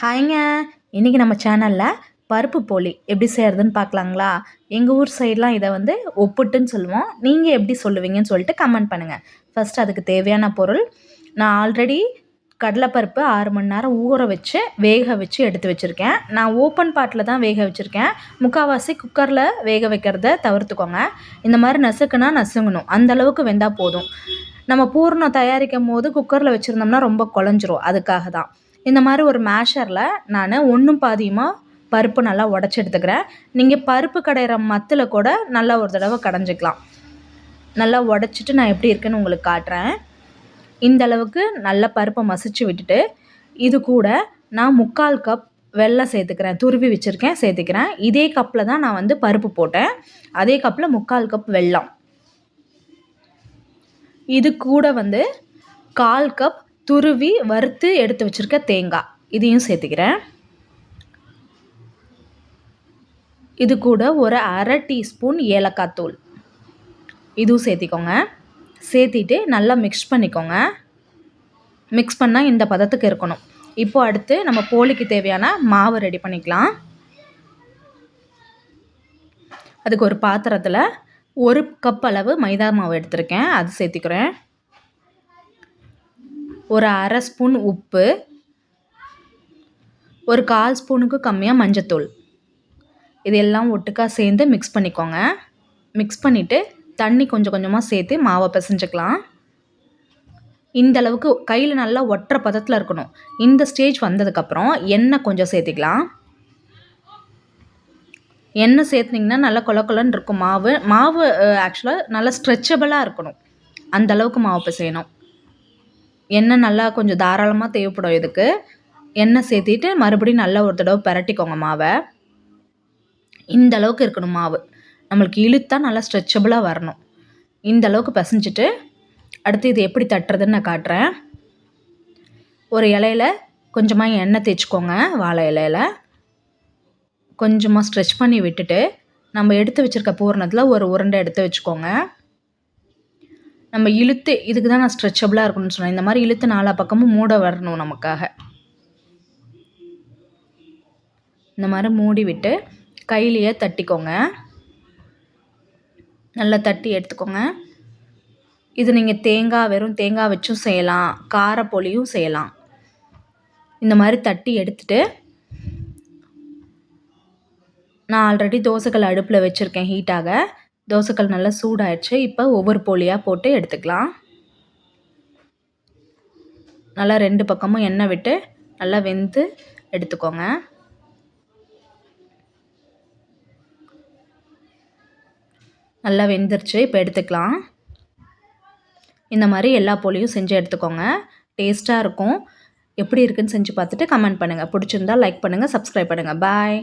ஹாய்ங்க. இன்றைக்கி நம்ம சேனலில் பருப்பு போலி எப்படி செய்கிறதுன்னு பார்க்கலாங்களா? எங்கள் ஊர் சைட்லாம் இதை வந்து ஒப்புட்டுன்னு சொல்லுவோம். நீங்கள் எப்படி சொல்லுவீங்கன்னு சொல்லிட்டு கமெண்ட் பண்ணுங்கள். ஃபஸ்ட் அதுக்கு தேவையான பொருள், நான் ஆல்ரெடி கடலைப்பருப்பு 6 மணி நேரம் ஊற வச்சு வேக வச்சு எடுத்து வச்சுருக்கேன். நான் ஓப்பன் பாட்டில் தான் வேக வச்சுருக்கேன். முக்கால்வாசி குக்கரில் வேக வைக்கிறத தவிர்த்துக்கோங்க. இந்த மாதிரி நசுக்குனா நசுங்கணும், அந்தளவுக்கு வெந்தால் போதும். நம்ம பூர்ணம் தயாரிக்கும் போது குக்கரில் வச்சுருந்தோம்னா ரொம்ப குழஞ்சிரும். அதுக்காக தான் இந்த மாதிரி ஒரு மேஷரில் நான் ஒன்றும் பாதியுமாக பருப்பு நல்லா உடச்சி எடுத்துக்கிறேன். நீங்கள் பருப்பு கடையிற மத்தில் கூட நல்லா ஒரு தடவை கடைஞ்சிக்கலாம். நல்லா உடச்சிட்டு நான் எப்படி இருக்குன்னு உங்களுக்கு காட்டுறேன். இந்த அளவுக்கு நல்ல பருப்பை மசிச்சு விட்டுட்டு இது கூட நான் 3/4 கப் வெல்லம் சேர்த்துக்கிறேன். துருவி வச்சுருக்கேன், சேர்த்துக்கிறேன். இதே கப்பில் தான் நான் வந்து பருப்பு போட்டேன். அதே கப்பில் 3/4 கப் வெல்லம். இது கூட வந்து 1/4 கப் துருவி வறுத்து எடுத்து வச்சுருக்க தேங்காய், இதையும் சேர்த்துக்கிறேன். இது கூட ஒரு 1/2 டீஸ்பூன் ஏலக்காய் தூள், இதுவும் சேர்த்திக்கோங்க. சேர்த்திட்டு நல்லா மிக்ஸ் பண்ணிக்கோங்க. மிக்ஸ் பண்ணால் இந்த பதத்துக்கு இருக்கணும். இப்போது அடுத்து நம்ம போலிக்கு தேவையான மாவு ரெடி பண்ணிக்கலாம். அதுக்கு ஒரு பாத்திரத்தில் 1 கப் அளவு மைதா மாவு எடுத்திருக்கேன், அது சேர்த்திக்கிறேன். ஒரு 1/2 ஸ்பூன் உப்பு, ஒரு 1/4 ஸ்பூனுக்கு கம்மியாக மஞ்சத்தூள், இதெல்லாம் ஒட்டுக்கா சேர்ந்து மிக்ஸ் பண்ணிக்கோங்க. மிக்ஸ் பண்ணிவிட்டு தண்ணி கொஞ்சம் கொஞ்சமாக சேர்த்து மாவை பிசைஞ்சிக்கலாம். இந்த அளவுக்கு கையில் நல்லா ஒட்டுற பதத்தில் இருக்கணும். இந்த ஸ்டேஜ் வந்ததுக்கப்புறம் எண்ணெய் கொஞ்சம் சேர்த்திக்கலாம். எண்ணெய் சேர்த்துனிங்கன்னா நல்லா கொலன்னு இருக்கும் மாவு. மாவு ஆக்சுவலாக நல்லா ஸ்ட்ரெச்சபிளாக இருக்கணும், அந்தளவுக்கு மாவு பிசையணும். எண்ணெய் நல்லா கொஞ்சம் தாராளமாக தேவைப்படும் இதுக்கு. எண்ணெய் சேர்த்திட்டு மறுபடியும் நல்லா ஒரு தடவை பரட்டிக்கோங்க மாவை. இந்த அளவுக்கு இருக்கணும் மாவு. நம்மளுக்கு இழுத்தா நல்லா ஸ்ட்ரெச்சபிளாக வரணும். இந்த அளவுக்கு பிசைஞ்சிட்டு அடுத்து இது எப்படி தட்டுறதுன்னு நான் காட்டுறேன். ஒரு இலையில் கொஞ்சமாக எண்ணெய் தேய்ச்சிக்கோங்க. வாழை இலையில் கொஞ்சமாக ஸ்ட்ரெச் பண்ணி விட்டுட்டு நம்ம எடுத்து வச்சுருக்க பூரணத்தில் ஒரு உருண்டை எடுத்து வச்சுக்கோங்க. நம்ம இழுத்து, இதுக்கு தான் நான் ஸ்ட்ரெச்சபிளாக இருக்கணும்னு சொன்னேன். இந்த மாதிரி இழுத்து 4 பக்கமும் மூட வரணும் நமக்காக. இந்த மாதிரி மூடி விட்டு கையிலேயே தட்டிக்கோங்க. நல்லா தட்டி எடுத்துக்கோங்க. இது நீங்கள் வெறும் தேங்காய் வச்சும் செய்யலாம், காரப்பொலியும் செய்யலாம். இந்த மாதிரி தட்டி எடுத்துட்டு நான் ஆல்ரெடி தோசைக்கல் அடுப்பில் வச்சுருக்கேன் ஹீட்டாக. தோசைக்கல் நல்லா சூடாயிடுச்சு. இப்போ ஒவ்வொரு போலியாக போட்டு எடுத்துக்கலாம். நல்லா 2 பக்கமும் எண்ணெய் விட்டு நல்லா வெந்து எடுத்துக்கோங்க. நல்லா வெந்துருச்சு, இப்போ எடுத்துக்கலாம். இந்த மாதிரி எல்லா போலியும் செஞ்சு எடுத்துக்கோங்க. டேஸ்ட்டாக இருக்கும். எப்படி இருக்குன்னு செஞ்சு பார்த்துட்டு கமெண்ட் பண்ணுங்கள். பிடிச்சிருந்தா லைக் பண்ணுங்கள், சப்ஸ்கிரைப் பண்ணுங்கள். பாய்.